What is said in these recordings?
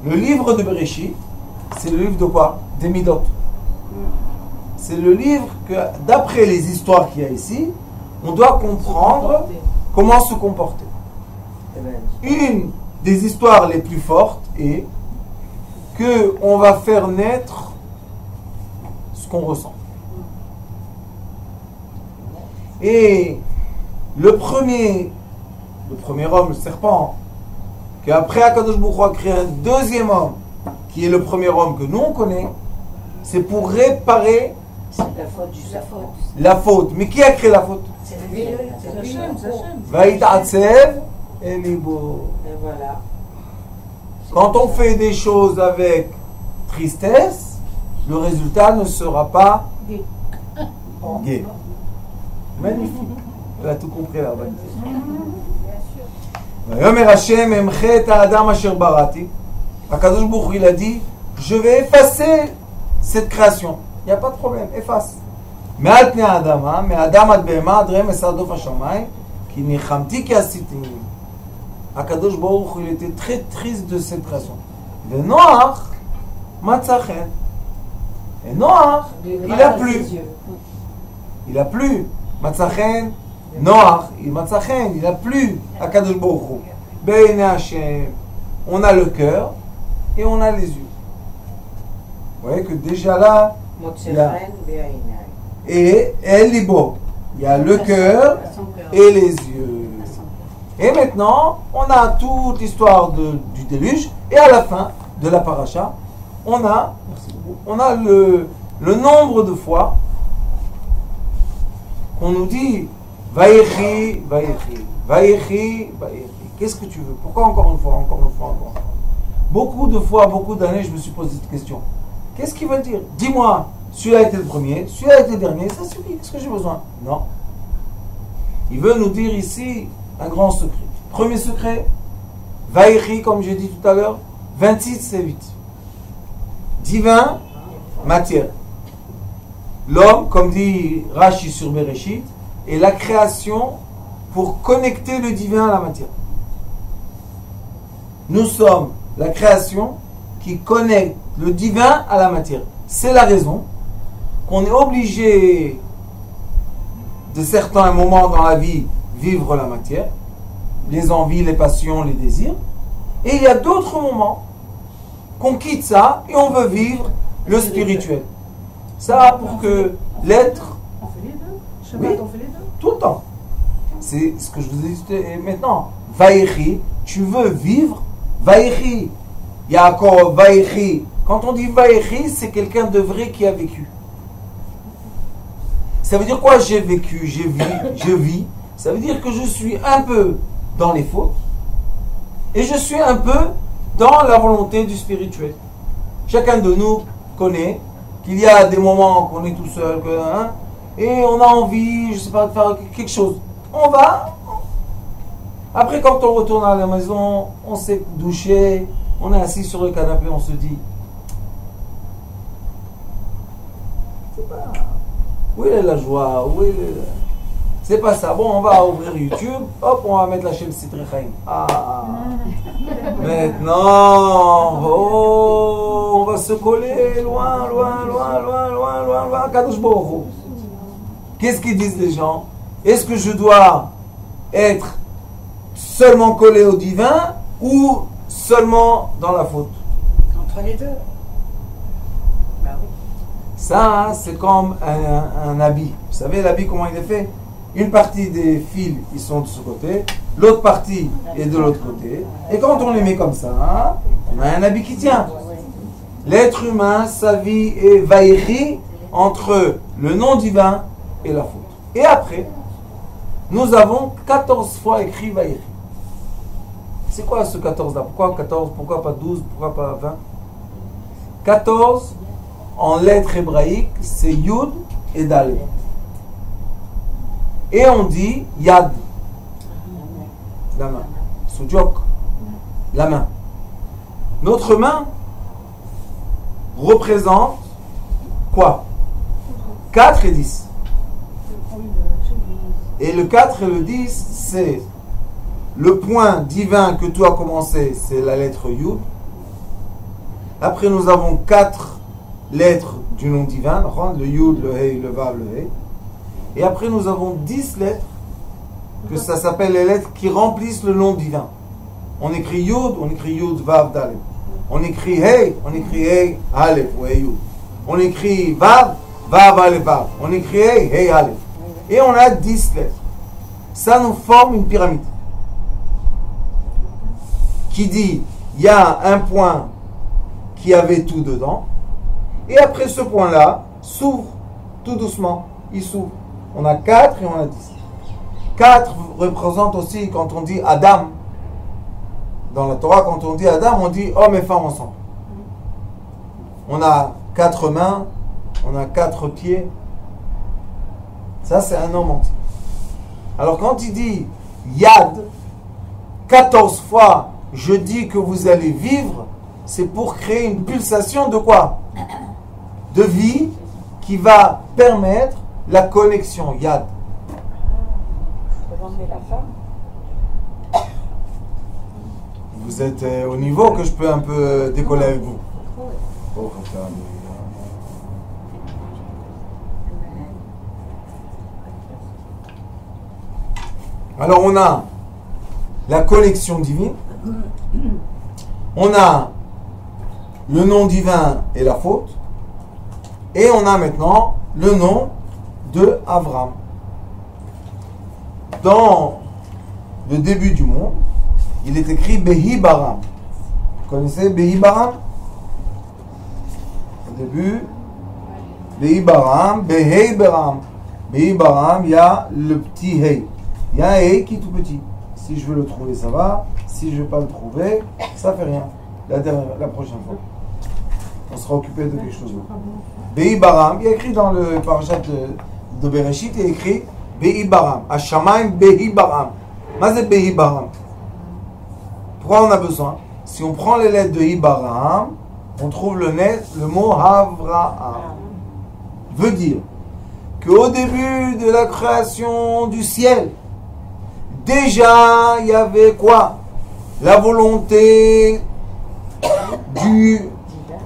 Le livre de Bereshit, c'est le livre de quoi? Des Midot. C'est le livre que, d'après les histoires qu'il y a ici, on doit comprendre comment se comporter. Une des histoires les plus fortes est que on va faire naître ce qu'on ressent. Et le premier homme, le serpent, qu'après Akadosh Baruch Hu a créé un deuxième homme, qui est le premier homme que nous on connaît, c'est pour réparer la faute. Mais qui a créé la faute? C'est lui. Vaïta'atsev et libo. Et voilà. Quand on fait des choses avec tristesse, le résultat ne sera pas gai. Magnifique. Elle a tout compris là-bas. Vayomer Hashem emchet ha'adam asher barati. Akadosh Baruch Hu, il a dit, je vais effacer cette création. Il n'y a pas de problème, efface. Mais al pnei ha'adama, me'adam ad behema, ad re'em esadof hashamayim, ki nichamti ki asiti. Akadosh Baruch Hu, il était très triste de cette création. De Noach, matzachen. Et Noach, il a plu. Il a plu. Matzachen, Noach, matzachen, il a plu. Akadosh Baruch Hu. Be'enei Hashem. On a le cœur et on a les yeux. Vous voyez que déjà là, il y a, et El Libo, il y a le cœur et les yeux. Et maintenant, on a toute l'histoire du déluge, et à la fin de la paracha, on a le nombre de fois qu'on nous dit Vayechi, Vayechi, Vayechi, Vayechi. Qu'est-ce que tu veux? Pourquoi encore une fois, encore une fois, encore une fois? Beaucoup de fois, beaucoup d'années, je me suis posé cette question. Qu'est-ce qu'il veut dire? Dis-moi, celui-là a été le premier, celui-là a été le dernier, ça suffit, qu'est-ce que j'ai besoin? Non. Il veut nous dire ici un grand secret. Premier secret, Vaïri, comme j'ai dit tout à l'heure, 26, c'est 8. Divin, matière. L'homme, comme dit Rashi sur Bereshit, est la création pour connecter le divin à la matière. Nous sommes la création qui connecte le divin à la matière. C'est la raison qu'on est obligé de certains moments dans la vie vivre la matière, les envies, les passions, les désirs, et il y a d'autres moments qu'on quitte ça et on veut vivre le spirituel. Ça pour que l'être... On fait les deux. Oui, On fait les deux. tout le temps. C'est ce que je vous ai dit maintenant. Vaïchi, tu veux vivre Vaïchi. Yaakov, Vaïchi. Quand on dit Vaïchi, c'est quelqu'un de vrai qui a vécu. Ça veut dire quoi? J'ai vécu, j'ai vu, je vis. Ça veut dire que je suis un peu dans les fautes et je suis un peu dans la volonté du spirituel. Chacun de nous connaît qu'il y a des moments qu'on est tout seul et on a envie, je sais pas, de faire quelque chose. On va. Après, quand on retourne à la maison, on s'est douché, on est assis sur le canapé, on se dit, c'est pas, où est la joie, où est le... C'est pas ça. Bon, on va ouvrir YouTube, hop, on va mettre la chaîne Sitri Chaim. Ah, maintenant, oh, on va se coller loin, loin, loin, loin, loin, loin, loin, Kadosh Baruch Hu. Qu'est-ce qu'ils disent les gens? Est-ce que je dois être seulement collé au divin ou seulement dans la faute? Entre les deux. Bah oui. Ça, hein, c'est comme un habit. Vous savez, l'habit, comment il est fait? Une partie des fils, ils sont de ce côté, l'autre partie est de l'autre côté. Et quand on les met comme ça, hein, on a un habit qui tient. L'être humain, sa vie est vaïri entre le nom divin et la faute. Et après, nous avons 14 fois écrit vaïri. C'est quoi ce 14 là? Pourquoi 14? Pourquoi pas 12? Pourquoi pas 20? 14 en lettres hébraïques, c'est Yud et Dal. Et on dit Yad, la main. Soudjok, la main. Notre main représente quoi? 4 et 10. Et le 4 et le 10, c'est le point divin que tu as commencé, c'est la lettre Yud. Après, nous avons 4 lettres du nom divin, le Yud, le Hei, le Vav, le Hei. Et après, nous avons 10 lettres, que ça s'appelle les lettres qui remplissent le nom divin. On écrit Yud, on écrit Yud, Vav, Daled. On écrit Hei, on écrit Hei, Aleph ou Hei Yud. On écrit Vav, Vav, Aleph, Vav. On écrit Hei, Hei, Aleph. Et on a 10 lettres. Ça nous forme une pyramide. Qui dit, il y a un point qui avait tout dedans. Et après ce point-là, s'ouvre tout doucement. Il s'ouvre. On a 4 et on a 10. 4 représente aussi, quand on dit Adam, dans la Torah, quand on dit Adam, on dit homme et femme ensemble. On a 4 mains, on a 4 pieds. Ça, c'est un homme entier. Alors, quand il dit Yad, 14 fois, je dis que vous allez vivre, c'est pour créer une pulsation de quoi? De vie qui va permettre la connexion. Yad. Vous êtes au niveau que je peux un peu décoller avec vous. Alors on a la connexion divine, on a le nom divin et la faute, et on a maintenant le nom de Avram. Dans le début du monde, il est écrit Behi Baram. Vous connaissez Behi Baram? Au début, Behi Baram, Behei Baram. Behi Baram, il y a le petit Hei. Il y a un Hei qui est tout petit. Si je veux le trouver, ça va. Si je ne veux pas le trouver, ça fait rien. La prochaine fois, on sera occupé de quelque chose d'autre. Behi Baram, il y a écrit dans le parashat de Bereshit, il y a écrit Behi Baram. Hashamayim Behi Baram. Mazé Behi Baram. Pourquoi on a besoin? Si on prend les lettres de Ibaram, on trouve le mot Avraham. Veut dire qu'au début de la création du ciel, déjà il y avait quoi? La volonté du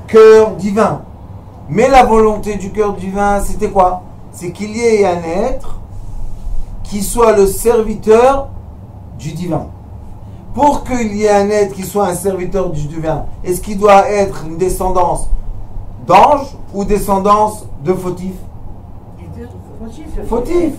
cœur divin. Mais la volonté du cœur divin, c'était quoi? C'est qu'il y ait un être qui soit le serviteur du divin. Pour qu'il y ait un être qui soit un serviteur du divin, est-ce qu'il doit être une descendance d'ange ou descendance de fautif? Fautif.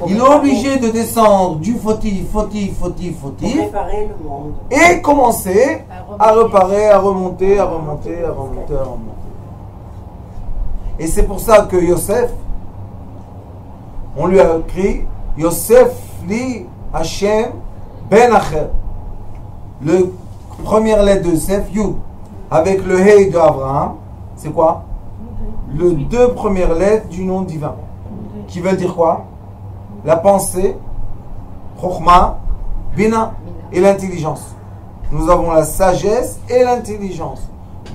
Il est obligé de descendre du fautif, pour préparer le monde. Et commencer à reparer, à remonter. Et c'est pour ça que Yosef, on lui a écrit Yosef li Hashem ben Acher. Le première lettre de Yosef, Yud, avec le Hei de Abraham, c'est quoi? Le 2 premières lettres du nom divin. Qui veut dire quoi? La pensée, Chokhmah, Bina et l'intelligence. Nous avons la sagesse et l'intelligence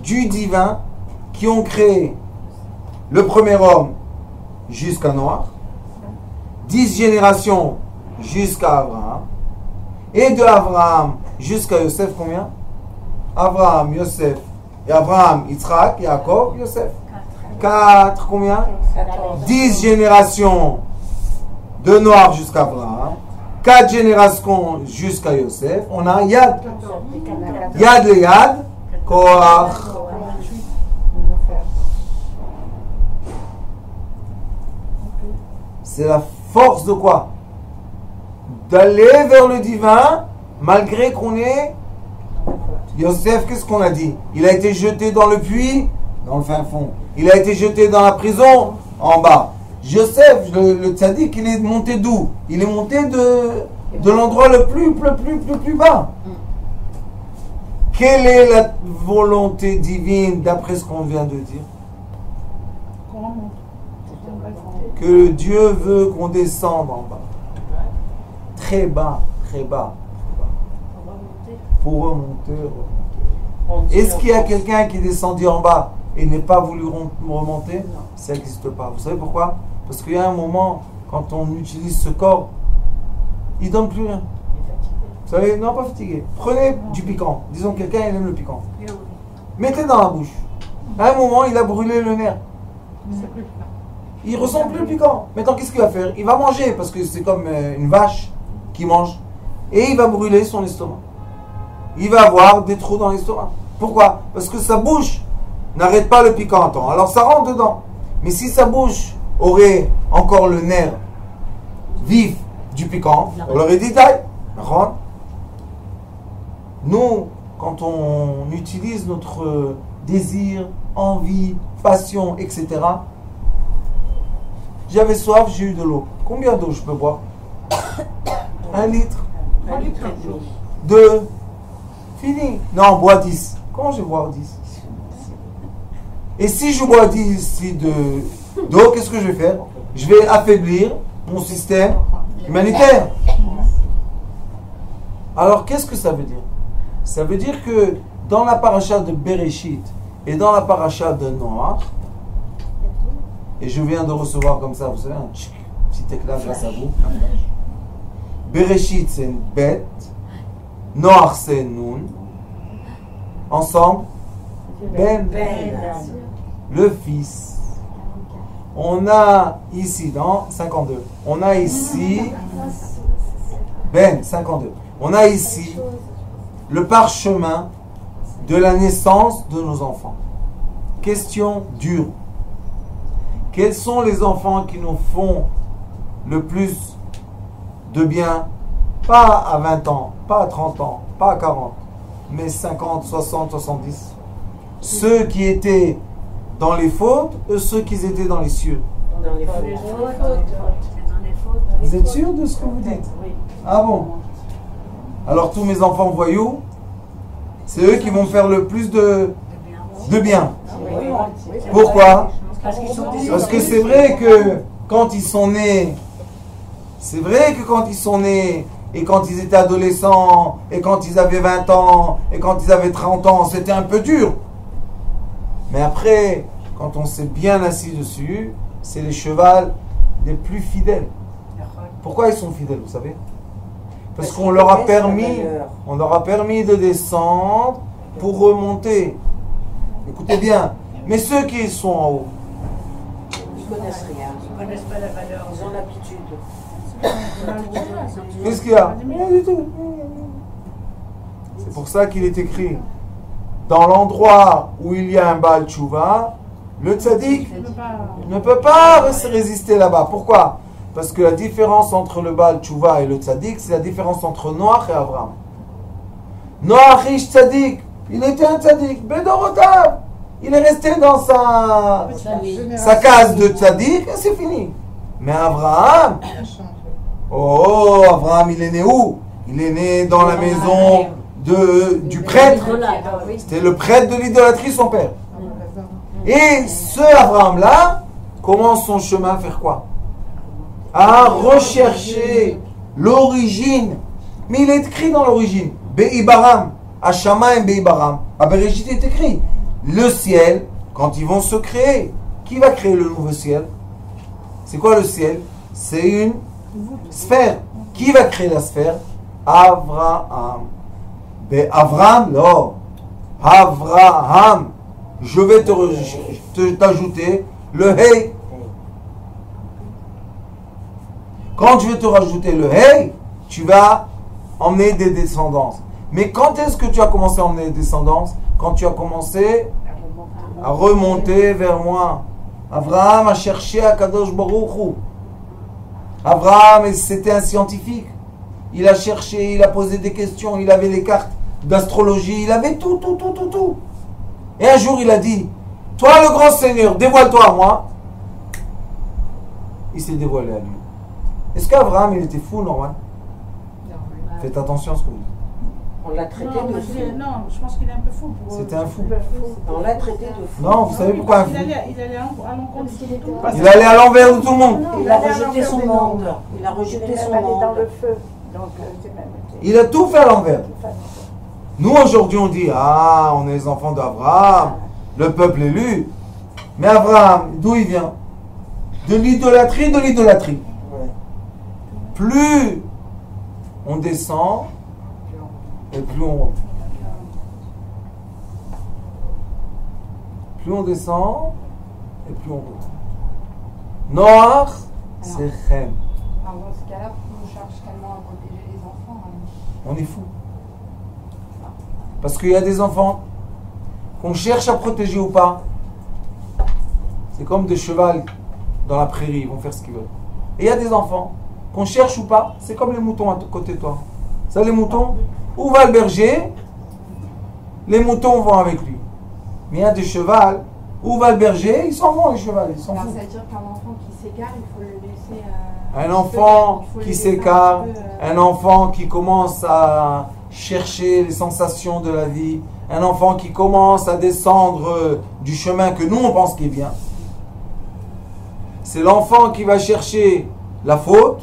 du divin qui ont créé le premier homme jusqu'à Noach, 10 générations jusqu'à Abraham, et de Abraham jusqu'à Yosef, combien? Abraham, Yosef, et Abraham, Yitzhak, Yaakov, Yosef. 4, combien? 10 générations de Noach jusqu'à Abraham, 4 générations jusqu'à Yosef. On a Yad. Yad le Yad, Koach. C'est la force de quoi? D'aller vers le divin, malgré qu'on est... Yosef, qu'est-ce qu'on a dit? Il a été jeté dans le puits, dans le fin fond. Il a été jeté dans la prison, en bas. Joseph, le tzaddik, il est monté d'où? Il est monté de l'endroit le plus bas. Quelle est la volonté divine d'après ce qu'on vient de dire? Que Dieu veut qu'on descende en bas. Très bas. Pour remonter. Est-ce qu'il y a quelqu'un qui est descendu en bas et n'est pas voulu remonter? Ça n'existe pas. Vous savez pourquoi? Parce qu'il y a un moment, quand on utilise ce corps, il ne donne plus rien. Vous savez, non pas fatigué. Prenez du piquant. Disons que quelqu'un il aime le piquant. Mettez dans la bouche. À un moment, il a brûlé le nerf. Il ressent plus le piquant. Maintenant, qu'est-ce qu'il va faire? Il va manger parce que c'est comme une vache qui mange. Et il va brûler son estomac. Il va avoir des trous dans l'estomac. Pourquoi? Parce que sa bouche n'arrête pas le piquant à temps. Alors ça rentre dedans. Mais si sa bouche aurait encore le nerf vif du piquant, on leur aurait dit taille. Nous, quand on utilise notre désir, envie, passion, etc., j'avais soif, j'ai eu de l'eau. Combien d'eau je peux boire? 1 litre. 1 litre. 2. Fini. Non, bois 10. Comment je vais boire 10? Et si je bois 10 d'eau, qu'est-ce que je vais faire? Je vais affaiblir mon système humanitaire. Alors, qu'est-ce que ça veut dire? Ça veut dire que dans la paracha de Bereshit et dans la paracha de Noach, et je viens de recevoir comme ça, vous savez, un petit éclat grâce à vous. Bereshit, c'est une bête. Noach, c'est Nun. Ensemble, Ben, le fils. On a ici, dans 52, on a ici, Ben, 52. On a ici le parchemin de la naissance de nos enfants. Question dure. Quels sont les enfants qui nous font le plus de bien? Pas à 20 ans, pas à 30 ans, pas à 40, mais 50, 60, 70. Ceux qui étaient dans les fautes ou ceux qui étaient dans les cieux? Dans les fautes. Vous êtes sûr de ce que vous dites? Oui. Ah bon? Alors tous mes enfants voyous, c'est eux qui vont faire le plus de bien. Pourquoi? Parce que c'est vrai que quand ils sont nés, et quand ils étaient adolescents, et quand ils avaient 20 ans, et quand ils avaient 30 ans, c'était un peu dur. Mais après, quand on s'est bien assis dessus, c'est les chevals les plus fidèles. Pourquoi ils sont fidèles, vous savez? Parce qu'on leur a permis de descendre pour remonter. Écoutez bien. Mais ceux qui sont en haut, Ils connaissent rien. Ils connaissent pas la valeur. Ils ont l'habitude. qu'est-ce qu'il y a? Rien du tout. C'est pour ça qu'il est écrit dans l'endroit où il y a un Baal Tchouva, le tzaddik ne peut pas résister là-bas. Pourquoi? Parce que la différence entre le Baal Tchouva et le tzaddik, c'est la différence entre Noach et Abraham. Noach ish tzaddik, il était un tzaddik, Bedorotav. Il est resté dans sa case de tzaddik et c'est fini. Mais Abraham, Abraham, il est né où? Il est né dans la maison du prêtre. C'était le prêtre de l'idolâtrie, son père. Et ce Abraham-là commence son chemin à faire quoi? À rechercher l'origine. Mais il est écrit dans l'origine. Be'ibaram. Hashamayim Be'ibaram. À Bereshit est écrit. Le ciel, quand ils vont se créer, qui va créer le nouveau ciel? C'est quoi le ciel? C'est une sphère. Qui va créer la sphère? Abraham. Abraham, non. Abraham. Je vais t'ajouter le hey. Quand je vais te rajouter le hey, tu vas emmener des descendances. Mais quand est-ce que tu as commencé à emmener des descendances? Quand tu as commencé à remonter vers moi. Abraham a cherché à Kadosh Baruch Hu. Abraham, c'était un scientifique. Il a cherché, il a posé des questions, il avait les cartes d'astrologie, il avait tout. Et un jour, il a dit, toi le grand Seigneur, dévoile-toi à moi. Il s'est dévoilé à lui. Est-ce qu'Abraham, il était fou, normal? Faites attention à ce que vous dites. On l'a traité de fou. Non, je pense qu'il est un peu fou. C'était un fou. On l'a traité de fou. Non, vous savez pourquoi un fou? Il allait à l'encontre de tout. Il allait à l'envers de tout le monde. Il a rejeté son monde. Il a rejeté son monde. dans le feu. Donc, Il a tout fait à l'envers. Nous, aujourd'hui, on dit, on est les enfants d'Abraham, le peuple élu. Mais Abraham, d'où il vient? De l'idolâtrie. Plus on descend, et plus on remonte. Plus on descend, et plus on remonte. Noir, c'est Chem. Alors dans ce cas-là, on cherche tellement à protéger les enfants. On est fou. Parce qu'il y a des enfants qu'on cherche à protéger ou pas. C'est comme des chevals dans la prairie, ils vont faire ce qu'ils veulent. Et il y a des enfants qu'on cherche ou pas, c'est comme les moutons à côté de toi. Ça, les moutons, où va le berger, les moutons vont avec lui. Mais il y a des chevals, où va le berger, ils s'en vont les chevals, ils s'en Alors foutent. ça veut dire qu'un enfant qui s'égare, il faut le laisser... Un enfant il faut le qui laisser s'écarte, un petit peu, un enfant qui commence à chercher les sensations de la vie, un enfant qui commence à descendre du chemin que nous on pense qui est bien. C'est l'enfant qui va chercher la faute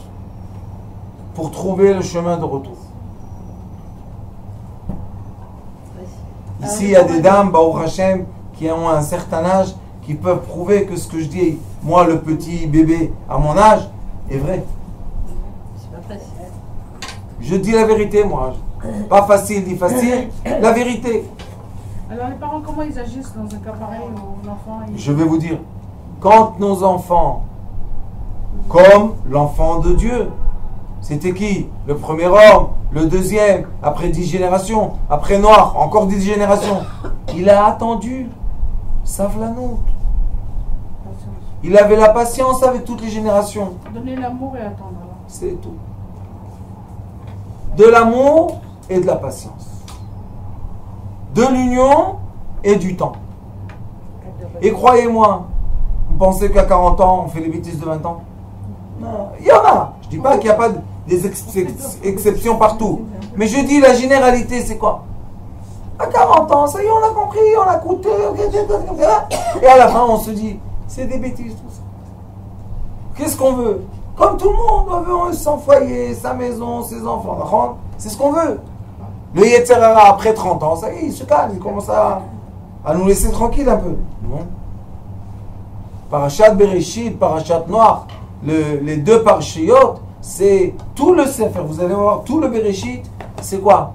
pour trouver le chemin de retour. Ici, il y a des dames, Baruch Hashem, qui ont un certain âge, qui peuvent prouver que ce que je dis, moi, le petit bébé à mon âge, est vrai. C'est pas facile. Je dis la vérité, moi. Pas facile, dit facile, la vérité. Alors les parents, comment ils agissent dans un cas pareil où l'enfant... Je vais vous dire, quand nos enfants, comme l'enfant de Dieu, c'était qui? Le premier homme, le deuxième, après 10 générations, après Noir, encore 10 générations. Il a attendu, Savlanout. Il avait la patience avec toutes les générations. Donner l'amour et attendre. Alors. C'est tout. De l'amour et de la patience. De l'union et du temps. Et croyez-moi, vous pensez qu'à 40 ans, on fait les bêtises de 20 ans? Non, il y en a. Je ne dis pas qu'il n'y a pas des exceptions partout. Mais je dis la généralité, c'est quoi? À 40 ans, ça y est, on a compris, on a coûté. Et à la fin, on se dit, c'est des bêtises tout ça. Qu'est-ce qu'on veut? Comme tout le monde, on veut son foyer, sa maison, ses enfants. C'est ce qu'on veut. Le Yetzirah, après 30 ans, ça y est, il se calme, il commence à nous laisser tranquille un peu. Non. Parashat Bereshit, Parashat Noach, les deux parashiyot, c'est tout le Sefer. Vous allez voir, tout le Bereshit, c'est quoi?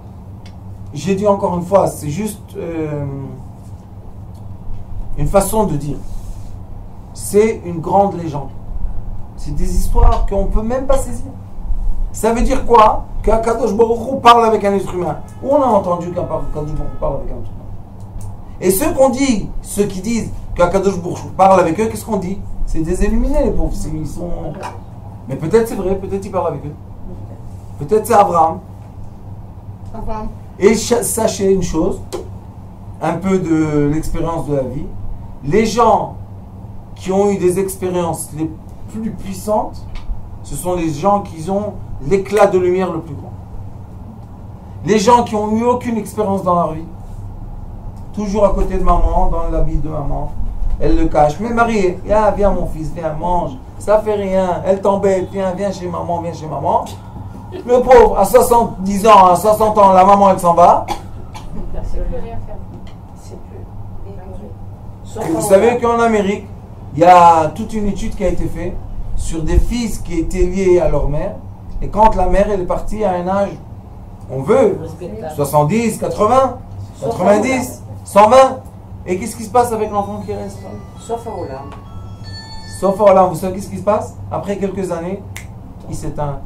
J'ai dit encore une fois, c'est juste une façon de dire. C'est une grande légende. C'est des histoires qu'on ne peut même pas saisir. Ça veut dire quoi? Qu'Akadosh Baruch Hu parle avec un être humain. Où on a entendu qu'Akadosh Baruch Hu parle avec un être humain? Et ceux qui disent qu'Akadosh Baruch Hu parle avec eux, qu'est-ce qu'on dit? C'est des illuminés, les pauvres. Ils sont... Mais peut-être c'est vrai, peut-être il parle avec eux. Peut-être c'est Abraham. Et sachez une chose, un peu de l'expérience de la vie, les gens qui ont eu des expériences les plus puissantes, ce sont les gens qui ont l'éclat de lumière le plus grand. Les gens qui ont eu aucune expérience dans leur vie, toujours à côté de maman, dans l'habit de maman, elle le cache. Mais Marie, viens mon fils, viens, mange, ça fait rien, elle t'embête, viens chez maman, viens chez maman. Le pauvre, à 70 ans, à 60 ans, la maman elle s'en va. C'est plus rien faire. C'est plus. Et vous savez qu'en Amérique, il y a toute une étude qui a été faite sur des fils qui étaient liés à leur mère. Et quand la mère elle est partie à un âge, on veut, 70, 80, 90, 120. Et qu'est-ce qui se passe avec l'enfant qui reste? Sauf à Olam. Sauf à là, vous savez qu'est-ce qui se passe? Après quelques années, il s'éteint.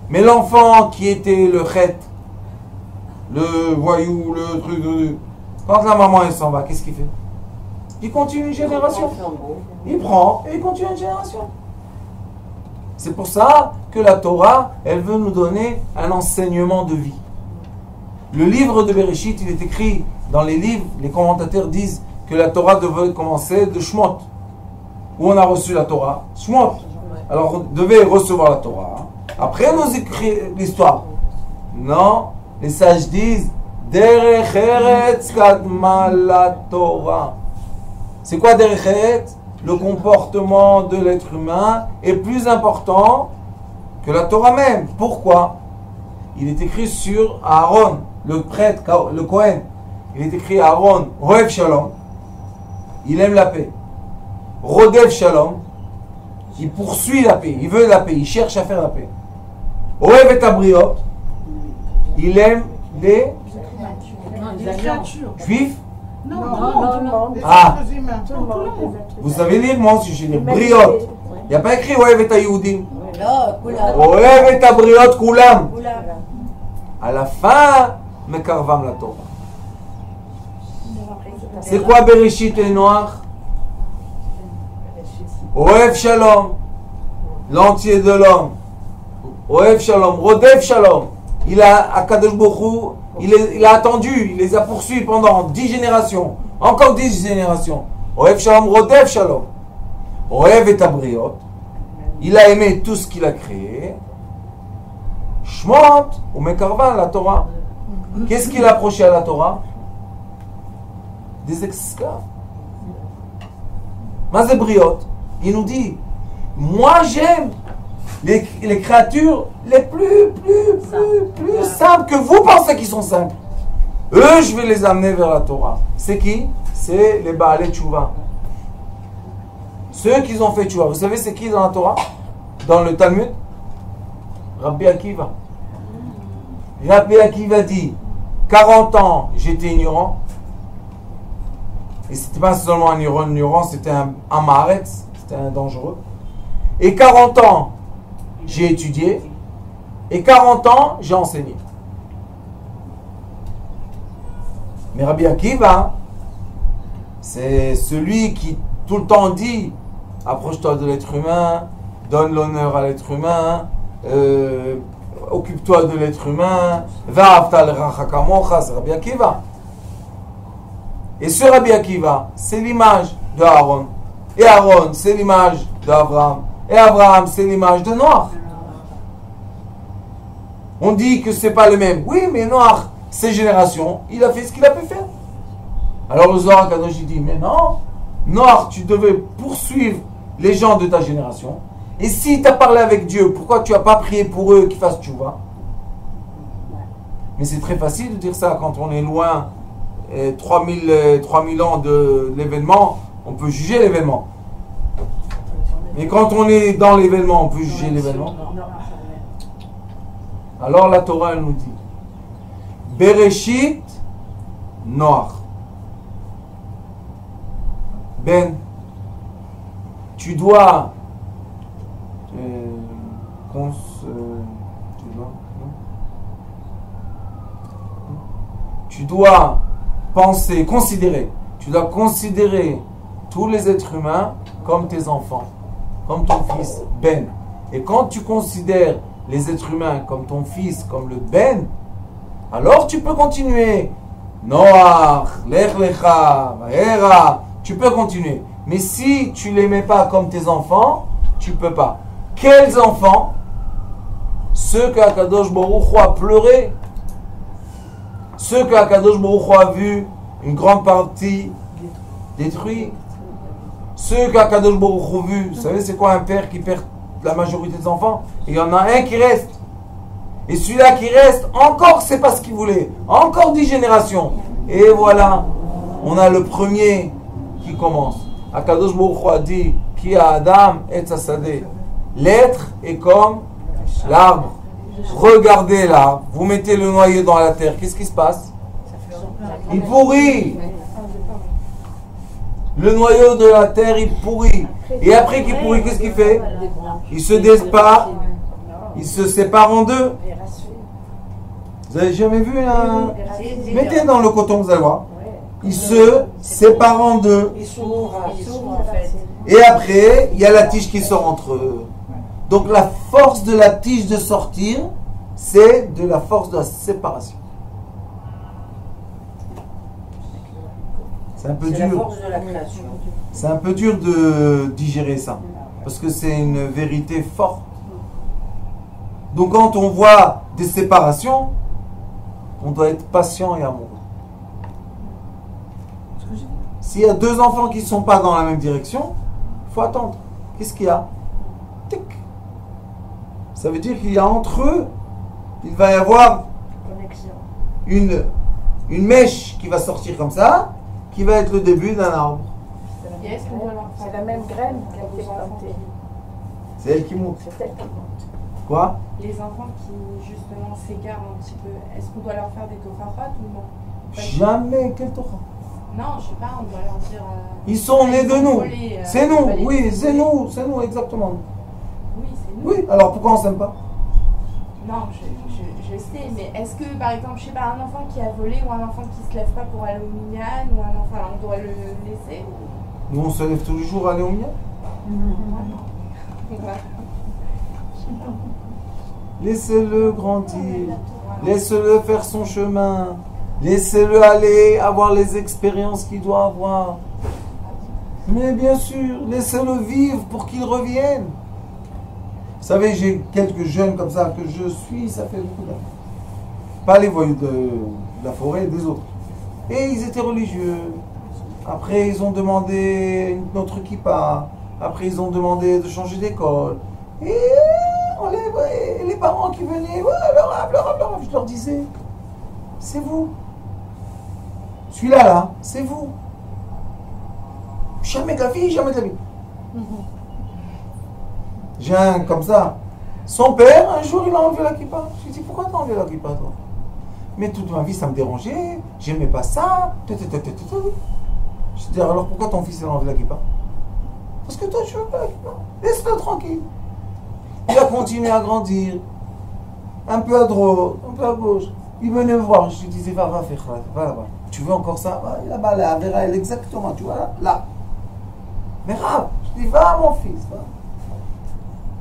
Mais l'enfant qui était le chet, le voyou, le truc, quand la maman elle s'en va, qu'est-ce qu'il fait? Il continue une génération. Il prend et il continue une génération. C'est pour ça que la Torah, elle veut nous donner un enseignement de vie. Le livre de Bereshit, il est écrit dans les livres, les commentateurs disent que la Torah devait commencer de Shemot. Où on a reçu la Torah? Shemot. Alors on devait recevoir la Torah. Après, on nous écrit l'histoire. Non, les sages disent Derech Eretz Kadma la Torah. C'est quoi Derech Eretz? Le comportement de l'être humain est plus important que la Torah même. Pourquoi? Il est écrit sur Aaron, le prêtre, le Kohen. Il est écrit Aaron, Roev Shalom. Il aime la paix. Rodev Shalom. Il poursuit la paix, il veut la paix, il cherche à faire la paix. Oev et Abriot, il aime les Les créatures. juifs. Non, Non, tout le non, monde. non. Les Ah. êtres humains. Tout le monde. Vous savez lire, moi aussi je lis Briot. Il n'y a pas écrit Oev et Ayoudim. Là, Koulam. Oev et Briot Koulam. Koulam. À la fin, Mekarvam la Torah. C'est quoi Bereshit et Noach? Oev Shalom, l'entier de l'homme. Oev Shalom, Rodef Shalom. Il a, à Kadosh Baruch Hu, il a attendu, il les a poursuivis pendant 10 générations. Encore 10 générations. Oev Shalom, Rodef Shalom. Oev et Abriot. Il a aimé tout ce qu'il a créé. Shmot, ou Mekarvan, la Torah. Qu'est-ce qu'il a approché à la Torah? Des esclaves. Mazébriot, il nous dit, moi j'aime les créatures les plus simples que vous pensez qu'ils sont simples. Eux, je vais les amener vers la Torah. C'est qui? C'est les Baalei Tchouva. Ceux qui ont fait Tchouva. Vous savez c'est qui dans la Torah? Dans le Talmud? Rabbi Akiva. Rabbi Akiva dit 40 ans j'étais ignorant. Et c'était pas seulement un ignorant, c'était un maharetz, c'était un dangereux. Et 40 ans j'ai étudié. Et 40 ans j'ai enseigné. Mais Rabbi Akiva, c'est celui qui tout le temps dit approche-toi de l'être humain, donne l'honneur à l'être humain, occupe-toi de l'être humain, va'afta l'recha kamocha, c'est Rabbi Akiva. Et ce Rabbi Akiva, c'est l'image de Aaron. Et Aaron, c'est l'image d'Abraham. Et Abraham, c'est l'image de Noach. On dit que c'est pas le même. Oui, mais Noach, ses générations, il a fait ce qu'il a pu faire. Alors le Zohar Kadosh il dit, mais non, Noach, tu devais poursuivre les gens de ta génération. Et si tu as parlé avec Dieu, pourquoi tu n'as pas prié pour eux qu'ils fassent tchouva? Mais c'est très facile de dire ça quand on est loin, 3000 ans de l'événement, on peut juger l'événement. Mais quand on est dans l'événement, on peut juger l'événement. Alors la Torah elle nous dit Bereshit Noach. Ben, tu dois tu dois penser, considérer. Tu dois considérer tous les êtres humains comme tes enfants, comme ton fils Ben. Et quand tu considères les êtres humains comme ton fils, comme le Ben, alors tu peux continuer. Noach, Lech Lecha, Va'era, tu peux continuer. Mais si tu ne les mets pas comme tes enfants, tu ne peux pas. Quels enfants? Ceux que Akadosh Baruch Hu a pleuré. Ceux que Akadosh Baruch Hu a vu une grande partie détruite. Ceux que Akadosh Baruch Hu a vu. Vous savez c'est quoi un père qui perd la majorité des enfants? Il y en a un qui reste. Et celui-là qui reste, encore c'est pas ce qu'il voulait. Encore 10 générations. Et voilà, on a le premier qui commence. Akadosh Baruch Hu a dit Ki Adam et Sadeh. L'être est comme l'arbre. Regardez l'arbre. Vous mettez le noyau dans la terre. Qu'est-ce qui se passe? Il pourrit. Le noyau de la terre, il pourrit. Et après qu'il pourrit, qu'est-ce qu'il fait? Il se sépare. Il se sépare en deux. Vous avez jamais vu un... Mettez dans le coton, vous allez voir. Il se sépare en deux. Il s'ouvre en fait. Et après, il y a la tige qui sort entre eux. Donc la force de la tige de sortir, c'est de la force de la séparation. C'est un peu C'est la dur. force de la création. C'est un peu dur de digérer ça. Parce que c'est une vérité forte. Donc quand on voit des séparations, on doit être patient et amoureux. S'il y a deux enfants qui ne sont pas dans la même direction, il faut attendre. Qu'est-ce qu'il y a? Tic. Ça veut dire qu'il y a entre eux, il va y avoir une mèche qui va sortir comme ça, qui va être le début d'un arbre. C'est la même graine qui a été plantée. C'est elle qui monte. C'est elle qui monte. Quoi? Les enfants qui justement s'égarent un petit peu, est-ce qu'on doit leur faire des tocharotes ou non? Jamais, quel Torah? Non, je sais pas, on doit leur dire. Ils sont nés de nous. Volé, C'est nous, oui, c'est nous, exactement. Oui, c'est nous. Oui, alors pourquoi on s'aime pas? Non, je sais, mais est-ce que par exemple, je sais pas, un enfant qui a volé ou un enfant qui se lève pas pour aller au minyan ou un enfant, on doit le laisser ou... Nous, on se lève tous les jours à aller au minyan. Voilà. Laissez-le grandir. Laissez-le faire son chemin. Laissez-le aller avoir les expériences qu'il doit avoir. Mais bien sûr, laissez-le vivre pour qu'il revienne. Vous savez, j'ai quelques jeunes comme ça que je suis, ça fait beaucoup d'années. Pas les voyous de la forêt, des autres. Et ils étaient religieux. Après, ils ont demandé notre kippa. Après, ils ont demandé de changer d'école. Et on les voyait, les parents qui venaient, ouais, le rave, je leur disais, c'est vous. Celui-là, là, c'est vous. Jamais de la vie, jamais de la vie. J'ai un comme ça. Son père, un jour, il a enlevé la kippa. Je lui ai dit, pourquoi t'as enlevé la kippa, toi? Mais toute ma vie, ça me dérangeait. J'aimais pas ça. Je lui ai dit, alors pourquoi ton fils, il a enlevé la kippa? Parce que toi, tu veux pas la kippa. Laisse-le tranquille. Il a continué à grandir. Un peu à droite, un peu à gauche. Il venait me voir. Je lui disais, va faire, va là-bas. Tu veux encore ça? Va là-bas, la Vera, elle exactement, tu vois, là. Mais Rav, je dis, va mon fils, va.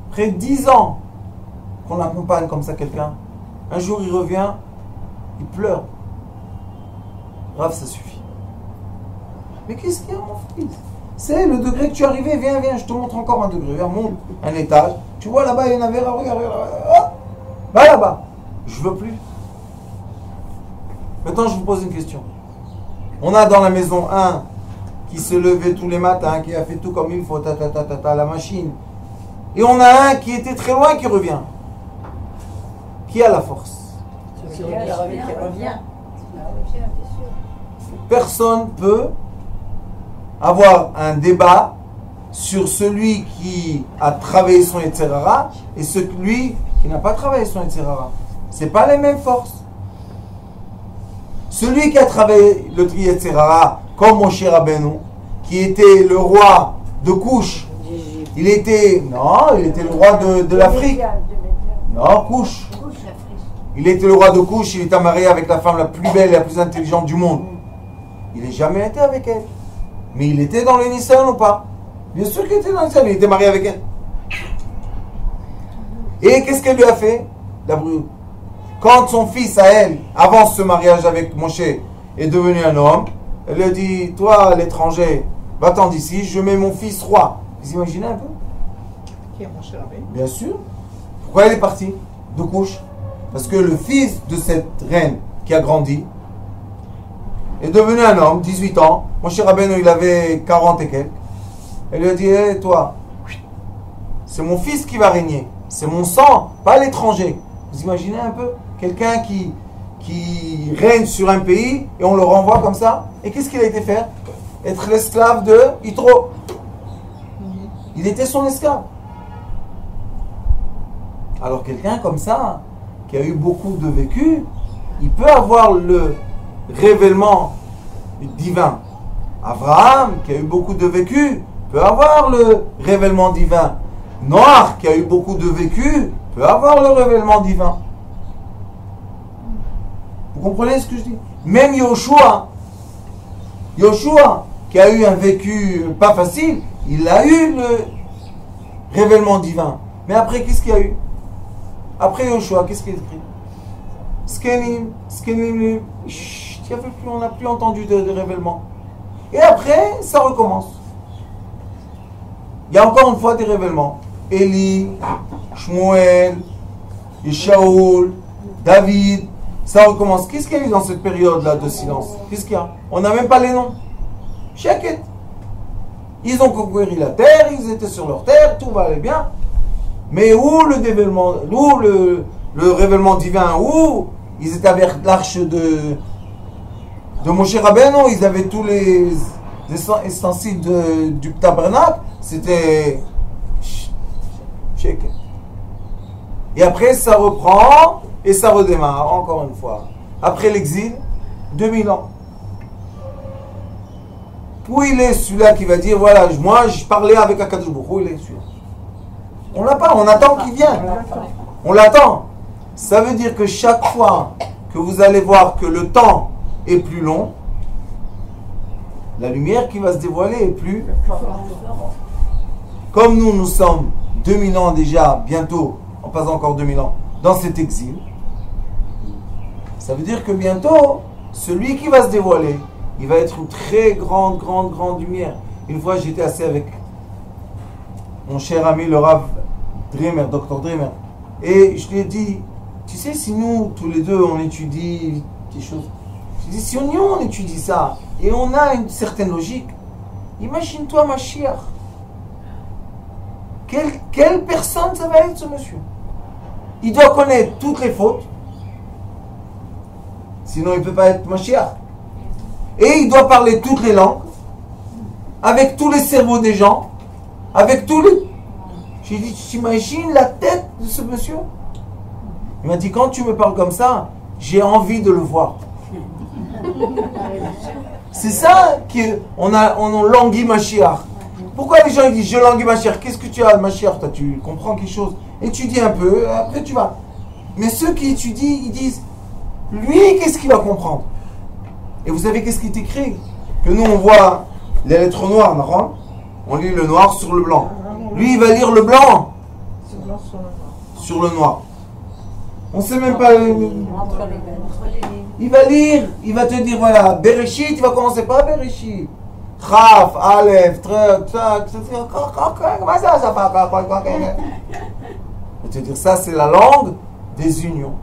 Après 10 ans qu'on accompagne comme ça quelqu'un, un jour il revient, il pleure. Rav, ça suffit. Mais qu'est-ce qu'il y a, mon fils? C'est le degré que tu es arrivé, viens, je te montre encore un degré. Viens, monte un étage. Tu vois là-bas, il y en avait, regarde. Va là-bas. Je veux plus. Maintenant, je vous pose une question. On a dans la maison un qui se levait tous les matins, qui a fait tout comme il faut, la machine. Et on a un qui était très loin qui revient. Qui a la force? Qui revient. Personne peut avoir un débat sur celui qui a travaillé son Yetzirara et celui qui n'a pas travaillé son Yetzirara. Ce n'est pas les mêmes forces. Celui qui a travaillé le Yetzirara, comme Moshe Rabbeinu, qui était le roi de Couche, il était le roi de l'Afrique. Non, Couche. Il était le roi de Couche, il était marié avec la femme la plus belle et la plus intelligente du monde. Il n'a jamais été avec elle. Mais il était dans le Nissan ou pas? Bien sûr qu'il était dans le Nissan, il était marié avec elle. Et qu'est-ce qu'elle lui a fait? La brûle. Quand son fils à elle, avant ce mariage avec Moshe, est devenu un homme, elle lui a dit, toi l'étranger, va-t'en d'ici, je mets mon fils roi. Vous imaginez un peu? Qui est Moshe Rabbeinu? Bien sûr. Pourquoi elle est partie de Couche? Parce que le fils de cette reine qui a grandi est devenu un homme, 18 ans. Moshe Rabbeinu, il avait 40 et quelques. Elle lui a dit, hey, toi, c'est mon fils qui va régner. C'est mon sang, pas l'étranger. Vous imaginez un peu? Quelqu'un qui règne sur un pays et on le renvoie comme ça. Et qu'est-ce qu'il a été faire? Être l'esclave de Yitro. Il était son esclave. Alors quelqu'un comme ça, qui a eu beaucoup de vécu, il peut avoir le révèlement divin. Abraham, qui a eu beaucoup de vécu, peut avoir le révèlement divin. Noach, qui a eu beaucoup de vécu, peut avoir le révèlement divin. Vous comprenez ce que je dis? Même Yoshua, qui a eu un vécu pas facile, il a eu le révèlement divin. Mais après, qu'est-ce qu'il y a eu? Après Yoshua, qu'est-ce qui est écrit? Skenim, on n'a plus entendu de révèlement. Et après, ça recommence. Il y a encore une fois des révèlements. Élie, Shmuel, Shaoul, David, ça recommence. Qu'est-ce qu'il y a eu dans cette période-là de silence? Qu'est-ce qu'il y a? On n'a même pas les noms. Chaket. Ils ont conquéri la terre, ils étaient sur leur terre, tout va aller bien. Mais où le révèlement, le révèlement divin, où ils étaient avec l'arche de Moshe Rabbeinu, ils avaient tous les ustensiles du tabernacle, c'était Sheket. Et après, ça reprend et ça redémarre, encore une fois. Après l'exil, 2000 ans. Où il est celui-là qui va dire, voilà, moi, je parlais avec Akadosh Baruch Hu, où il est celui-là? On l'a pas, on attend qu'il vienne. On l'attend. Ça veut dire que chaque fois que vous allez voir que le temps est plus long, la lumière qui va se dévoiler est plus... Comme nous sommes 2000 ans déjà, bientôt, on passe encore 2000 ans, dans cet exil, ça veut dire que bientôt, celui qui va se dévoiler, il va être une très grande lumière. Une fois, j'étais assis avec mon cher ami, le Rav Dreamer, Dr. Dreamer, et je lui ai dit, tu sais, si nous, tous les deux, on étudie des choses, je lui ai dit, si on étudie ça, et on a une certaine logique, imagine-toi Mashiach. Quelle personne ça va être, ce monsieur? Il doit connaître toutes les fautes, sinon il ne peut pas être Mashiach. Et il doit parler toutes les langues, avec tous les cerveaux des gens, avec tous les... J'ai dit, tu t'imagines la tête de ce monsieur? Il m'a dit, quand tu me parles comme ça, j'ai envie de le voir. C'est ça qu'on languit Mashiach. Pourquoi les gens ils disent, je languis Mashiach? Qu'est-ce que tu as, Mashiach? Toi, tu comprends quelque chose? Étudie un peu, après tu vas. Mais ceux qui étudient, ils disent, lui, qu'est-ce qu'il va comprendre? Et vous savez qu'est-ce qui est écrit? Que nous, on voit les lettres noires, non? On lit le noir sur le blanc. Lui, il va lire le blanc sur le noir. On ne sait même pas... Il va lire, il va te dire, voilà, Bereshit, il va commencer par Bereshit. Chaf, Aleph, Trek, comment ça va? Il va te dire, ça, c'est la langue des unions.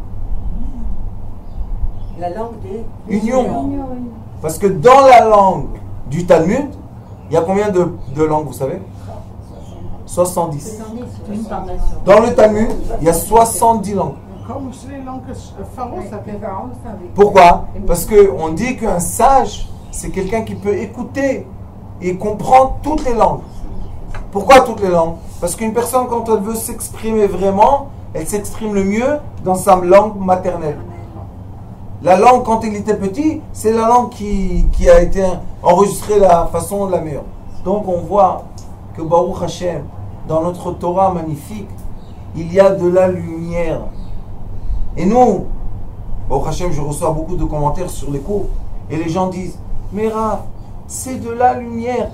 La langue des Union. Parce que dans la langue du Talmud, il y a combien de langues, vous savez? 70. Dans le Talmud, il y a 70 langues. Comme c'est les langues que Pharaon savait. Pourquoi? Parce qu'on dit qu'un sage, c'est quelqu'un qui peut écouter et comprendre toutes les langues. Pourquoi toutes les langues? Parce qu'une personne, quand elle veut s'exprimer vraiment, elle s'exprime le mieux dans sa langue maternelle. La langue, quand il était petit, c'est la langue qui a été enregistrée de la façon la meilleure. Donc on voit que Baruch Hashem, dans notre Torah magnifique, il y a de la lumière. Et nous, Baruch Hashem, je reçois beaucoup de commentaires sur les cours, et les gens disent, mais Rav, c'est de la lumière.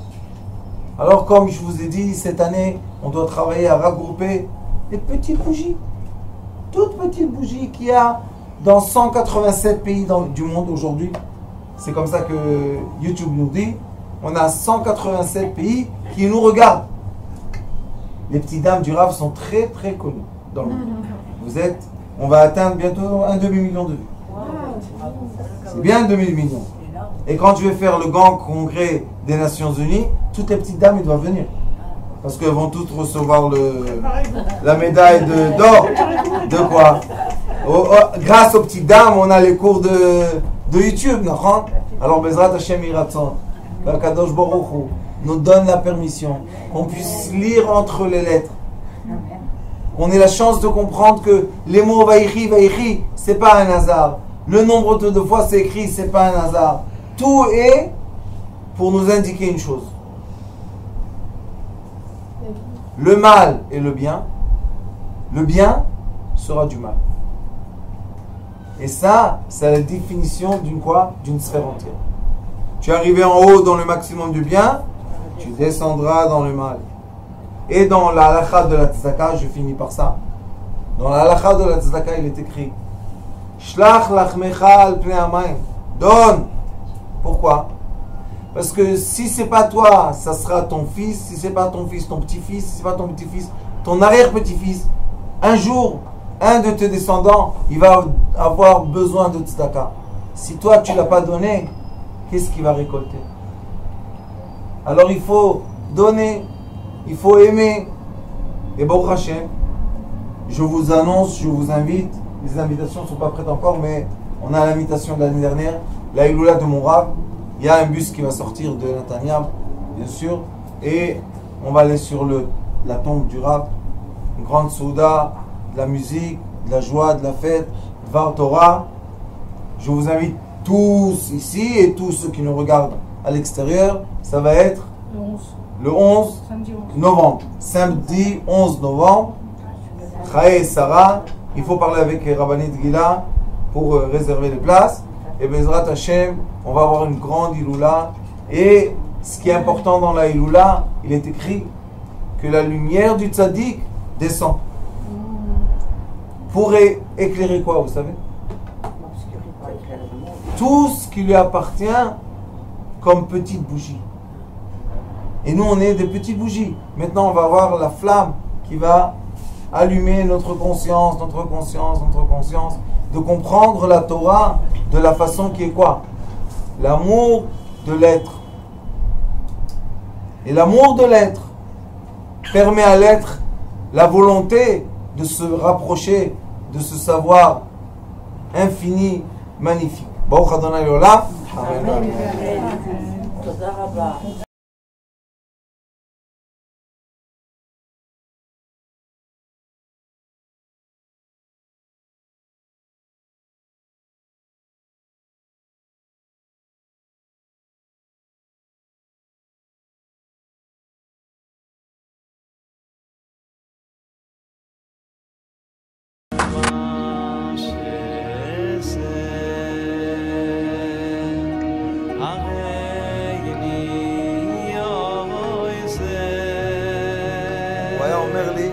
Alors comme je vous ai dit, cette année, on doit travailler à regrouper des petites bougies, toutes petites bougies qu'il y a dans 187 pays du monde aujourd'hui. C'est comme ça que YouTube nous dit. On a 187 pays qui nous regardent. Les petites dames du Rav sont très très connues dans le monde. On va atteindre bientôt un demi-million de vues. C'est bien 2000 millions. Et quand je vais faire le grand congrès des Nations Unies, toutes les petites dames, ils doivent venir. Parce qu'elles vont toutes recevoir la médaille d'or. De quoi? Grâce aux petites dames, on a les cours de YouTube. Alors, Bezrat Hashem Iratson, Kadosh Baruch Hu nous donne la permission qu'on puisse lire entre les lettres. On ait la chance de comprendre que les mots Vaïchi, c'est pas un hasard. Le nombre de fois c'est écrit, c'est pas un hasard. Tout est pour nous indiquer une chose. Le mal et le bien sera du mal. Et ça, c'est la définition d'une quoi? D'une sphère entière. Tu es arrivé en haut dans le maximum du bien, tu descendras dans le mal. Et dans la halakha de la tzedaka, je finis par ça. Dans la halakha de la tzedaka, il est écrit Shlach lachmecha al pnei hamayim. Donne. Pourquoi? Parce que si c'est pas toi, ça sera ton fils. Si c'est pas ton fils, ton petit-fils. Si c'est pas ton petit-fils, ton arrière-petit-fils. Un jour, un de tes descendants, il va avoir besoin de tzedaka. Si toi, tu l'as pas donné, qu'est-ce qu'il va récolter? Alors il faut donner. Il faut aimer. Et Baruch Hashem, je vous annonce, je vous invite. Les invitations ne sont pas prêtes encore, mais on a l'invitation de l'année dernière, la Iloula de mon Rav. Il y a un bus qui va sortir de Netanya, bien sûr, et on va aller sur la tombe du Rav. Une grande souda de la musique, de la joie, de la fête, Dvar Torah. Je vous invite tous ici et tous ceux qui nous regardent à l'extérieur. Ça va être le 11 novembre. Samedi 11 novembre. Chaye et Sarah. Il faut parler avec Rabbanit Gila pour réserver les places. Et Bezrat Hashem, on va avoir une grande Iloula. Et ce qui est important dans la Iloula, il est écrit que la lumière du tzaddik descend. Pour éclairer quoi, vous savez? Tout ce qui lui appartient comme petite bougie. Et nous, on est des petites bougies. Maintenant, on va avoir la flamme qui va allumer notre conscience, de comprendre la Torah de la façon qui est quoi? L'amour de l'être. Et l'amour de l'être permet à l'être la volonté de se rapprocher de ce savoir infini, magnifique. Baruch Adonai Olam. Amen. תודה רבה. הוא היה אומר לי,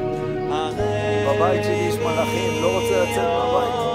בבית שלי יש מלאכים, לא רוצה לצאת מהבית.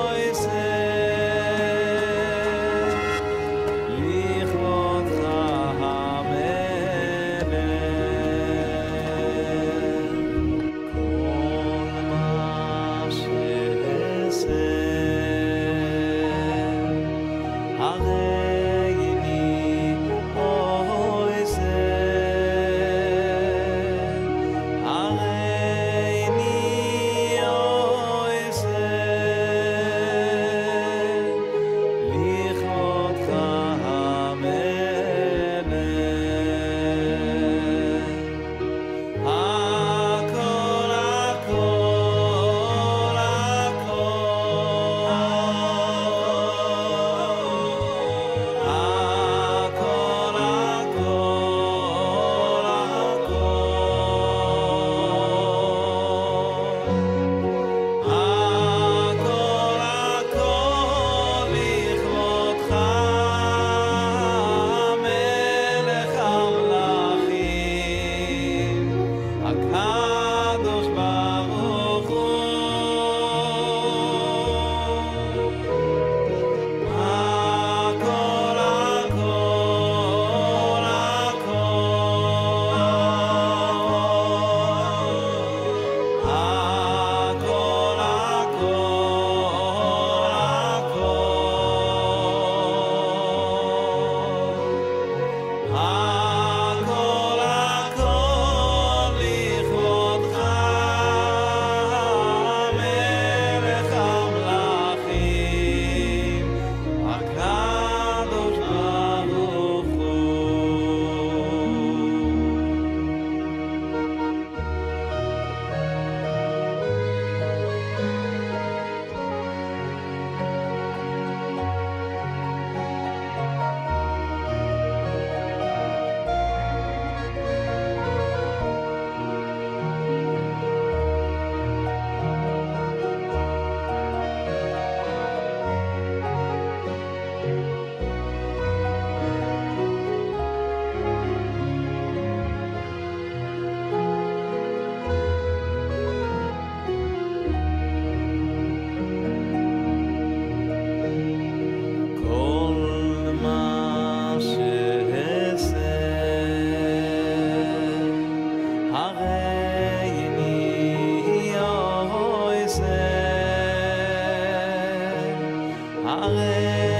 Amen.